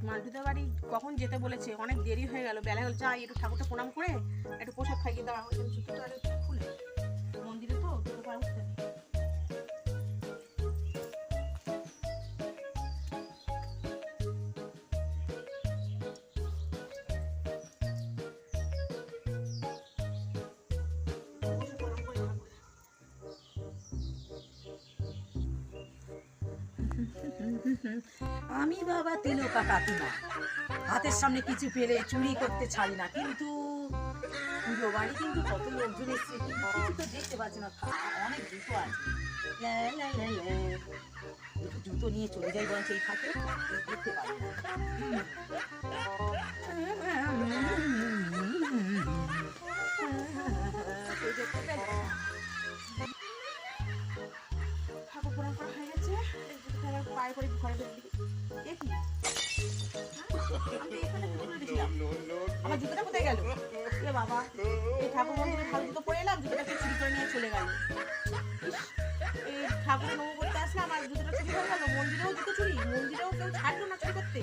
মালবিদের বাড়ি কখন যেতে বলেছে, অনেক দেরি হয়ে গেল, বেলা হল, যাই একটু ঠাকুরটা প্রণাম করে একটু প্রসাদ খাইয়ে দেওয়া। জুতোটা আর একটু খুলে মন্দিরে তো দুটো পা উঠতে নেই। আমি বাবা তিলকা কাকিমা, হাতের সামনে কিছু পেলে চুরি করতে ছাড়ি না, কিন্তু পুজো বাড়ি কিন্তু কত লোকজন এসছে, কিন্তু কিছু তো দেখতে পাচ্ছি না। অনেক জুতো আছে, লে, লে, লে, লে। দুটো জুতো নিয়ে চলে যাই বরঞ্চ এই থাকে, দেখতে পারি না। ঠাকুর প্রণাম করা হয়ে গেছে, আমার পায়ে করে ঘরে ঢুকবি। এ কি? আমি এখানে জুতো রেখেছিলাম, আমার জুতোটা কোথায় গেল? এ বাবা, এই ঠাকুর মন্দিরে ভালো জুতো পরে এলাম, জুতোটাকে চুরি করে নিয়ে চলে গেল। এই ঠাকুর নমো করতে আসলাম আর জুতোটা চুরি হয়ে গেল। মন্দিরেও জুতো চুরি, মন্দিরেও কেউ ছাড়লো না চুরি করতে।